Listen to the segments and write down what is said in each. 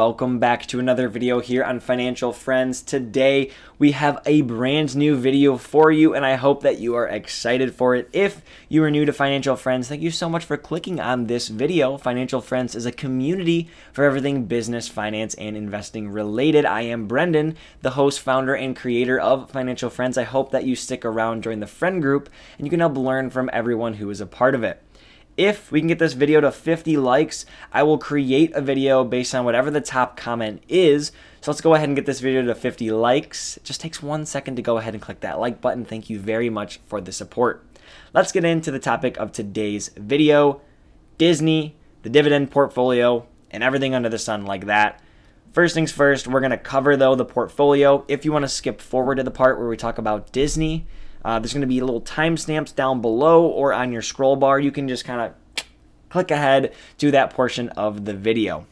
Welcome back to another video here on Financial Friends. Today we have a brand new video for you and I hope that you are excited for it. If you are new to Financial Friends, thank you so much for clicking on this video. Financial Friends is a community for everything business, finance, and investing related. I am Brendan, the host, founder, and creator of Financial Friends. I hope that you stick around, join the friend group, and you can help learn from everyone who is a part of it. If we can get this video to 50 likes, I will create a video based on whatever the top comment is. So let's go ahead and get this video to 50 likes. It just takes 1 second to go ahead and click that like button. Thank you very much for the support. Let's get into the topic of today's video: Disney, the dividend portfolio, and everything under the sun like that. First things first, we're going to cover, though, the portfolio. If you want to skip forward to the part where we talk about Disney, there's going to be little timestamps down below or on your scroll bar. You can just kind of click ahead to that portion of the video.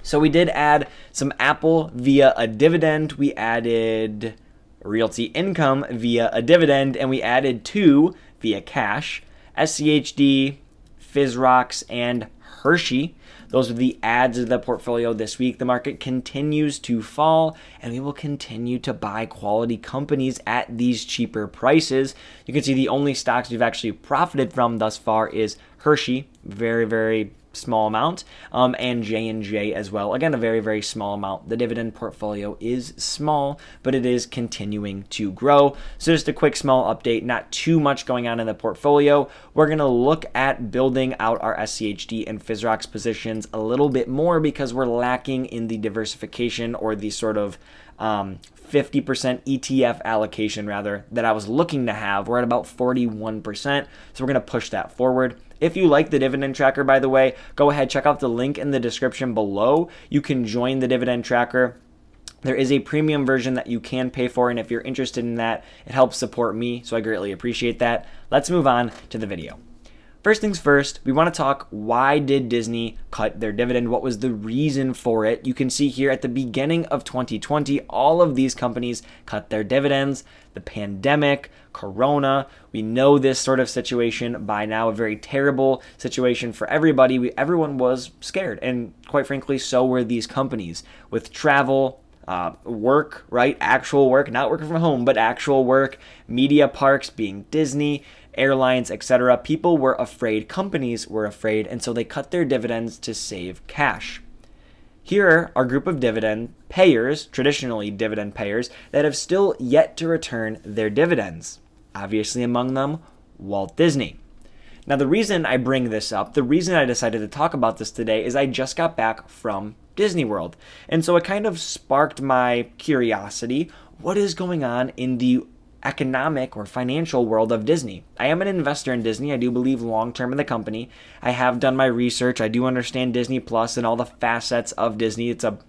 So we did add some Apple via a dividend. We added Realty Income via a dividend, and we added two via cash: SCHD, FizRocks, and Hershey. Those are the adds of the portfolio this week. The market continues to fall, and we will continue to buy quality companies at these cheaper prices. You can see the only stocks we've actually profited from thus far is Hershey, very, very small amount, and J&J as well. Again, a very, very small amount. The dividend portfolio is small, but it is continuing to grow. So just a quick small update, not too much going on in the portfolio. We're going to look at building out our SCHD and FizRocks positions a little bit more because we're lacking in the diversification, or the sort of 50% ETF allocation rather that I was looking to have. We're at about 41%, so we're going to push that forward. If you like the dividend tracker, by the way, go ahead, check out the link in the description below. You can join the dividend tracker. There is a premium version that you can pay for, and if you're interested in that, it helps support me, so I greatly appreciate that. Let's move on to the video. First things first, we want to talk, why did Disney cut their dividend? What was the reason for it? You can see here at the beginning of 2020, all of these companies cut their dividends. The pandemic, Corona, we know this sort of situation by now, a very terrible situation for everybody. Everyone was scared, and quite frankly, so were these companies. With travel, work, right? Actual work, not working from home, but actual work, media parks being Disney, airlines, etc. People were afraid, companies were afraid, and so they cut their dividends to save cash. Here are a group of dividend payers, traditionally dividend payers, that have still yet to return their dividends. Obviously among them, Walt Disney. Now the reason I bring this up, the reason I decided to talk about this today, is I just got back from Disney World. And so it kind of sparked my curiosity. What is going on in the economic or financial world of Disney? I am an investor in Disney. I do believe long-term in the company. I have done my research. I do understand Disney Plus and all the facets of Disney. It's a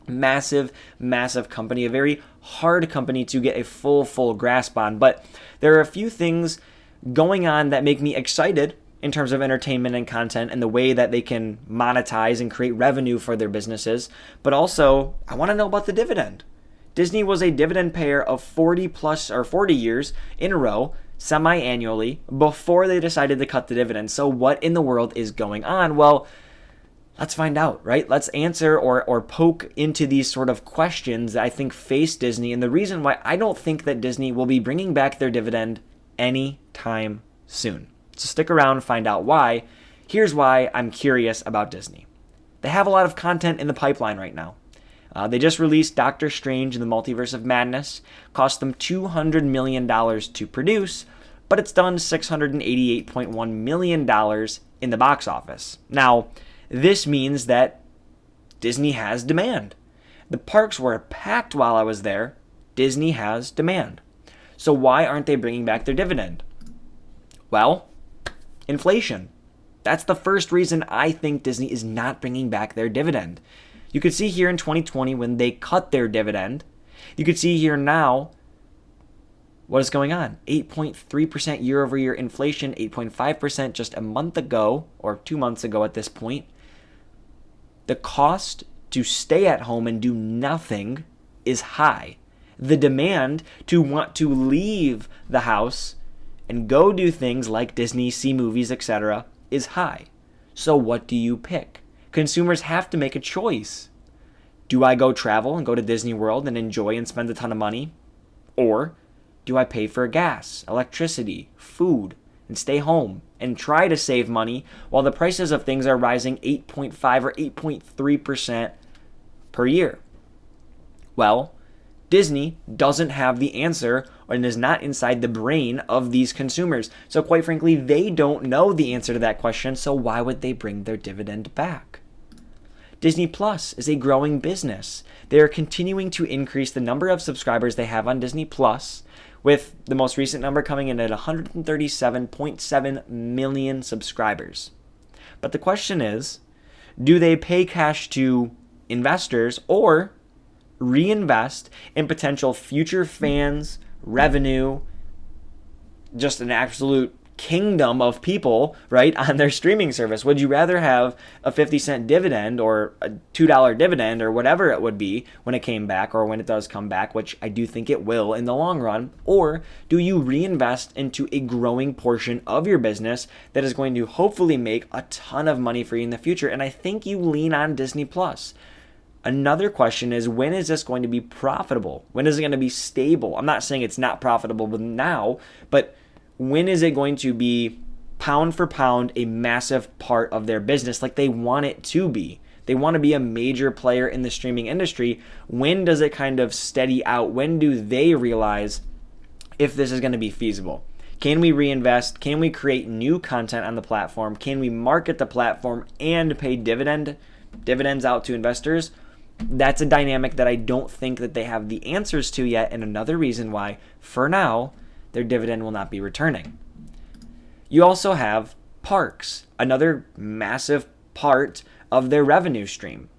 massive, massive company, a very hard company to get a full grasp on. But there are a few things going on that make me excited in terms of entertainment and content and the way that they can monetize and create revenue for their businesses. But also, I want to know about the dividend. Disney was a dividend payer of 40 years in a row, semi-annually, before they decided to cut the dividend. So what in the world is going on? Well, let's find out, right? Let's answer or poke into these sort of questions that I think face Disney, and the reason why I don't think that Disney will be bringing back their dividend anytime soon. So stick around, find out why. Here's why I'm curious about Disney. They have a lot of content in the pipeline right now. They just released Doctor Strange in the Multiverse of Madness. Cost them $200 million to produce, but it's done $688.1 million in the box office. Now, this means that Disney has demand. The parks were packed while I was there. Disney has demand. So why aren't they bringing back their dividend? Well, inflation. That's the first reason I think Disney is not bringing back their dividend. You could see here in 2020 when they cut their dividend. You could see here now what is going on. 8.3% year-over-year inflation, 8.5% just a month ago, or 2 months ago at this point. The cost to stay at home and do nothing is high. The demand to want to leave the house and go do things like Disney, see movies, etc. is high. So what do you pick? Consumers have to make a choice. Do I go travel and go to Disney World and enjoy and spend a ton of money? Or do I pay for gas, electricity, food, and stay home and try to save money while the prices of things are rising 8.5 or 8.3% per year? Well, Disney doesn't have the answer and is not inside the brain of these consumers. So quite frankly, they don't know the answer to that question, so why would they bring their dividend back? Disney Plus is a growing business. They are continuing to increase the number of subscribers they have on Disney Plus, with the most recent number coming in at 137.7 million subscribers. But the question is, do they pay cash to investors or reinvest in potential future fans, revenue, just an absolute kingdom of people, right, on their streaming service? Would you rather have a 50-cent dividend or a $2 dividend or whatever it would be when it came back, or when it does come back, which I do think it will in the long run? Or do you reinvest into a growing portion of your business that is going to hopefully make a ton of money for you in the future? And I think you lean on Disney Plus. Another question is, when is this going to be profitable? When is it going to be stable? I'm not saying it's not profitable now, but when is it going to be pound for pound a massive part of their business like they want it to be? They want to be a major player in the streaming industry. When does it kind of steady out? When do they realize if this is going to be feasible? Can we reinvest? Can we create new content on the platform? Can we market the platform and pay dividends out to investors? That's a dynamic that I don't think that they have the answers to yet, and another reason why, for now, their dividend will not be returning. You also have parks, another massive part of their revenue stream.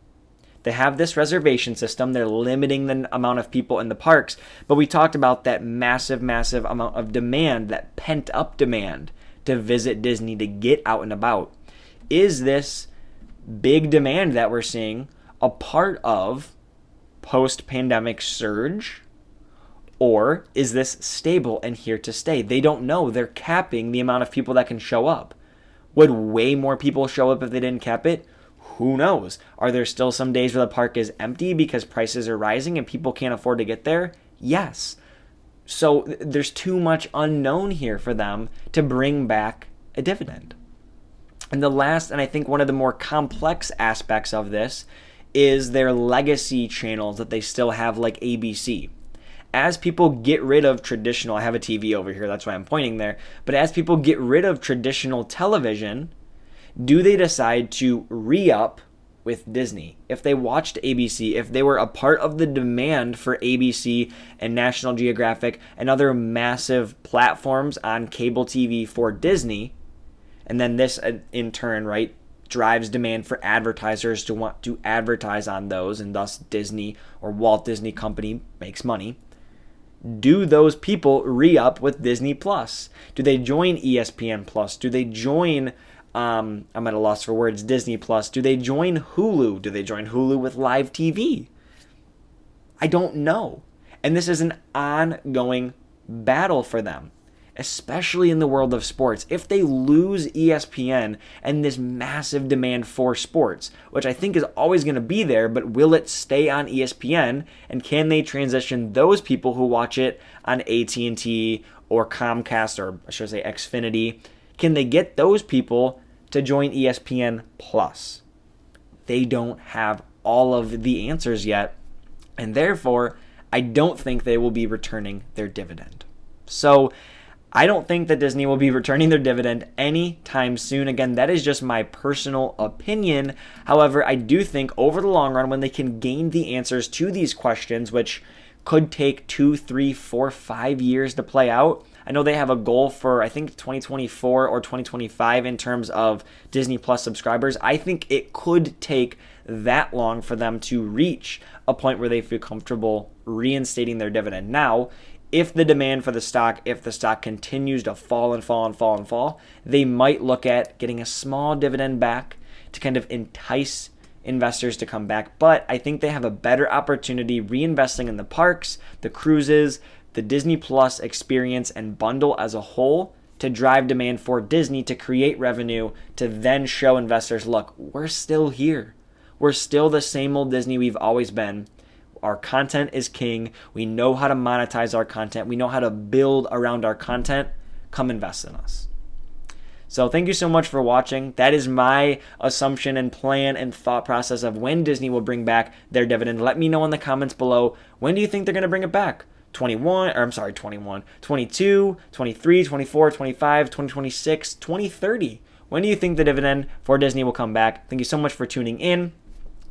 They have this reservation system. They're limiting the amount of people in the parks, but we talked about that massive amount of demand, that pent-up demand to visit Disney, to get out and about. Is this big demand that we're seeing a part of post-pandemic surge, or is this stable and here to stay? They don't know. They're capping the amount of people that can show up. Would way more people show up if they didn't cap it? Who knows? Are there still some days where the park is empty because prices are rising and people can't afford to get there? Yes. So there's too much unknown here for them to bring back a dividend. And the last, and I think one of the more complex aspects of this, is their legacy channels that they still have, like ABC. As people get rid of traditional, I have a TV over here, that's why I'm pointing there, but as people get rid of traditional television, do they decide to re-up with Disney? If they watched ABC, if they were a part of the demand for ABC and National Geographic and other massive platforms on cable TV for Disney, and then this in turn, right, drives demand for advertisers to want to advertise on those, and thus Disney or Walt Disney Company makes money. Do those people re-up with Disney Plus? Do they join ESPN Plus? Do they join, I'm at a loss for words, Disney Plus? Do they join Hulu? Do they join Hulu with live TV? I don't know. And this is an ongoing battle for them, especially in the world of sports. If they lose ESPN and this massive demand for sports, which I think is always going to be there, but will it stay on ESPN? And can they transition those people who watch it on AT&T or Comcast, or I should say Xfinity? Can they get those people to join ESPN Plus? They don't have all of the answers yet, and therefore I don't think they will be returning their dividend. So I don't think that Disney will be returning their dividend anytime soon. Again, that is just my personal opinion. However, I do think over the long run, when they can gain the answers to these questions, which could take 2, 3, 4, 5 years to play out. I know they have a goal for, I think, 2024 or 2025 in terms of Disney Plus subscribers. I think it could take that long for them to reach a point where they feel comfortable reinstating their dividend. Now, if the demand for the stock, if the stock continues to fall, they might look at getting a small dividend back to kind of entice investors to come back. But I think they have a better opportunity reinvesting in the parks, the cruises, the Disney Plus experience and bundle as a whole to drive demand for Disney, to create revenue, to then show investors, look, we're still here. We're still the same old Disney we've always been. Our content is king. We know how to monetize our content. We know how to build around our content. Come invest in us. So thank you so much for watching. That is my assumption and plan and thought process of when Disney will bring back their dividend. Let me know in the comments below. When do you think they're going to bring it back? 22, 23, 24, 25, 2026, 2030. When do you think the dividend for Disney will come back? Thank you so much for tuning in.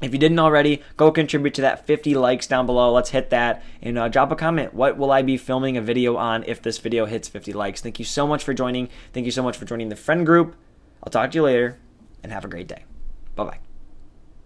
If you didn't already, go contribute to that 50 likes down below. Let's hit that and drop a comment. What will I be filming a video on if this video hits 50 likes? Thank you so much for joining. Thank you so much for joining the friend group. I'll talk to you later and have a great day. Bye-bye.